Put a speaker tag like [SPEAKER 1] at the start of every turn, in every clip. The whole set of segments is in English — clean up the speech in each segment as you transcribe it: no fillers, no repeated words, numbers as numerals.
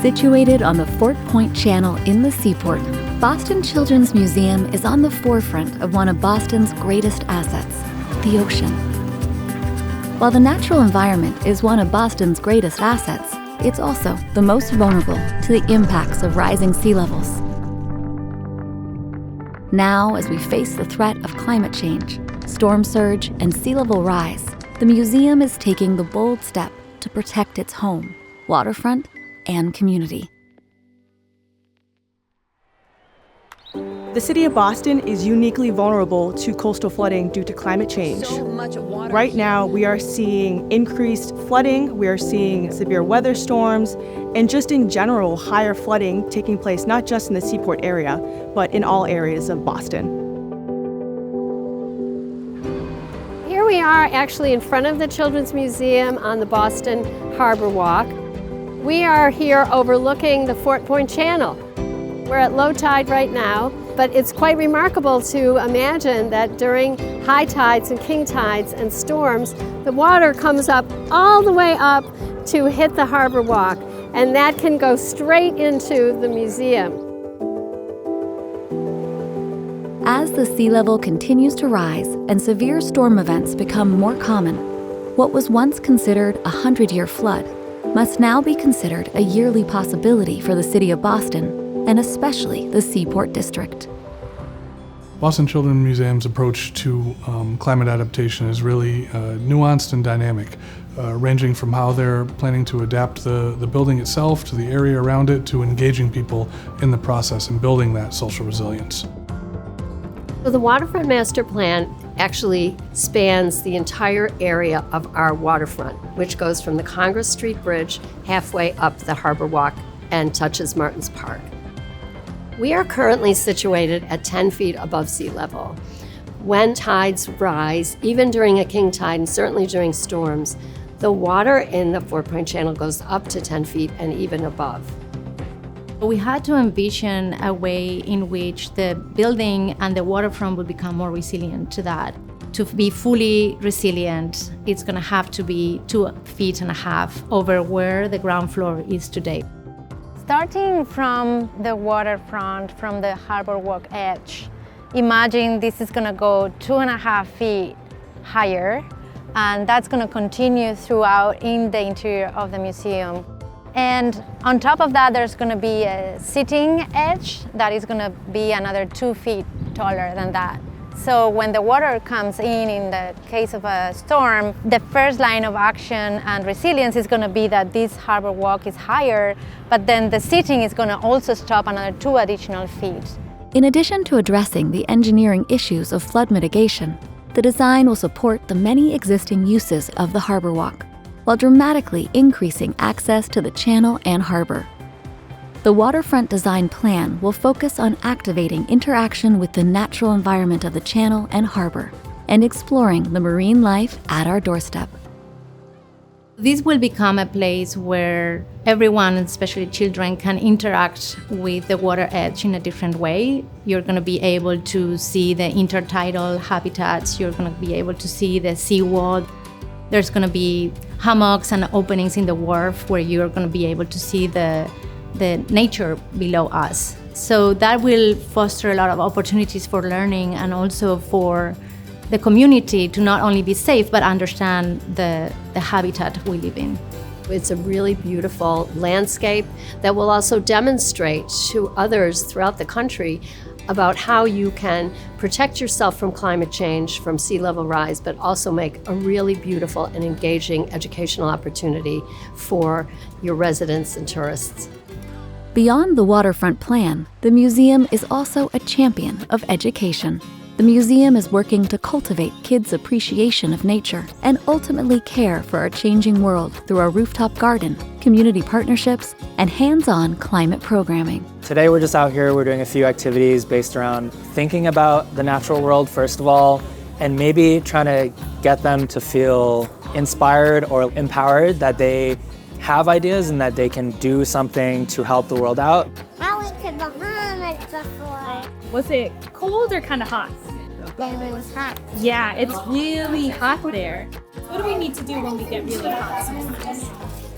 [SPEAKER 1] Situated on the Fort Point Channel in the Seaport, Boston Children's Museum is on the forefront of one of Boston's greatest assets, the ocean. While the natural environment is one of Boston's greatest assets, it's also the most vulnerable to the impacts of rising sea levels. Now, as we face the threat of climate change, storm surge, and sea level rise, the museum is taking the bold step to protect its home, waterfront, and community.
[SPEAKER 2] The city of Boston is uniquely vulnerable to coastal flooding due to climate change. Right now, we are seeing increased flooding, we are seeing severe weather storms, and just in general, higher flooding taking place not just in the Seaport area, but in all areas of Boston.
[SPEAKER 3] Here we are actually in front of the Children's Museum on the Boston Harbor Walk. We are here overlooking the Fort Point Channel. We're at low tide right now, but it's quite remarkable to imagine that during high tides and king tides and storms, the water comes up all the way up to hit the Harbor Walk, and that can go straight into the museum.
[SPEAKER 1] As the sea level continues to rise and severe storm events become more common, what was once considered a 100-year flood must now be considered a yearly possibility for the city of Boston, and especially the Seaport District.
[SPEAKER 4] Boston Children's Museum's approach to climate adaptation is really nuanced and dynamic, ranging from how they're planning to adapt the building itself to the area around it to engaging people in the process and building that social resilience.
[SPEAKER 3] So the Waterfront Master Plan actually spans the entire area of our waterfront, which goes from the Congress Street Bridge halfway up the Harbor Walk and touches Martin's Park. We are currently situated at 10 feet above sea level. When tides rise, even during a king tide and certainly during storms, the water in the Fort Point Channel goes up to 10 feet and even above.
[SPEAKER 5] We had to envision a way in which the building and the waterfront would become more resilient to that. To be fully resilient, it's going to have to be 2.5 feet over where the ground floor is today.
[SPEAKER 6] Starting from the waterfront, from the Harbor Walk edge, imagine this is going to go 2.5 feet higher, and that's going to continue throughout in the interior of the museum. And on top of that, there's going to be a sitting edge that is going to be another 2 feet taller than that. So when the water comes in the case of a storm, the first line of action and resilience is going to be that this harbor walk is higher, but then the seating is going to also stop another 2 additional feet.
[SPEAKER 1] In addition to addressing the engineering issues of flood mitigation, the design will support the many existing uses of the Harbor Walk, while dramatically increasing access to the channel and harbor. The waterfront design plan will focus on activating interaction with the natural environment of the channel and harbor, and exploring the marine life at our doorstep.
[SPEAKER 5] This will become a place where everyone, especially children, can interact with the water edge in a different way. You're going to be able to see the intertidal habitats, you're going to be able to see the seawall. There's going to be hammocks and openings in the wharf where you're going to be able to see the nature below us. So that will foster a lot of opportunities for learning and also for the community to not only be safe but understand the habitat we live in.
[SPEAKER 3] It's a really beautiful landscape that will also demonstrate to others throughout the country about how you can protect yourself from climate change, from sea level rise, but also make a really beautiful and engaging educational opportunity for your residents and tourists.
[SPEAKER 1] Beyond the waterfront plan, the museum is also a champion of education. The museum is working to cultivate kids' appreciation of nature and ultimately care for our changing world through our rooftop garden, community partnerships, and hands-on climate programming.
[SPEAKER 7] Today we're just out here, we're doing a few activities based around thinking about the natural world first of all, and maybe trying to get them to feel inspired or empowered that they have ideas and that they can do something to help the world out.
[SPEAKER 8] I went to the Bahamas before.
[SPEAKER 9] Was it cold or kind of hot?
[SPEAKER 8] It was hot.
[SPEAKER 9] Yeah, it's really hot there. What do we need to do when we get really hot sometimes?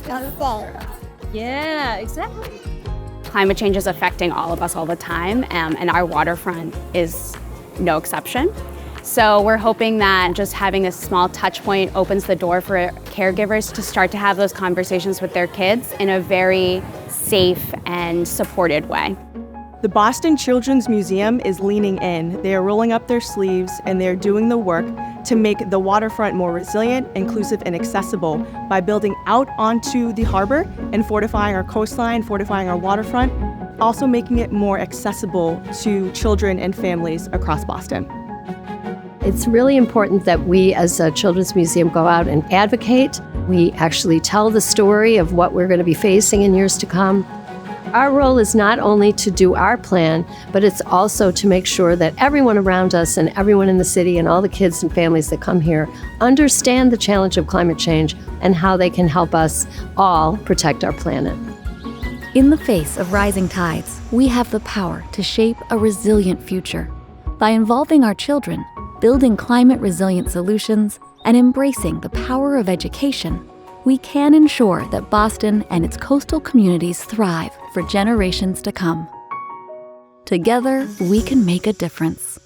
[SPEAKER 8] Don't say.
[SPEAKER 9] Yeah, exactly.
[SPEAKER 10] Climate change is affecting all of us all the time, and our waterfront is no exception. So we're hoping that just having a small touch point opens the door for caregivers to start to have those conversations with their kids in a very safe and supported way.
[SPEAKER 2] The Boston Children's Museum is leaning in. They are rolling up their sleeves and they're doing the work to make the waterfront more resilient, inclusive, and accessible by building out onto the harbor and fortifying our coastline, fortifying our waterfront, also making it more accessible to children and families across Boston.
[SPEAKER 3] It's really important that we as a children's museum go out and advocate. We actually tell the story of what we're going to be facing in years to come. Our role is not only to do our plan, but it's also to make sure that everyone around us and everyone in the city and all the kids and families that come here understand the challenge of climate change and how they can help us all protect our planet.
[SPEAKER 1] In the face of rising tides, we have the power to shape a resilient future. By involving our children, building climate-resilient solutions, and embracing the power of education, we can ensure that Boston and its coastal communities thrive for generations to come. Together, we can make a difference.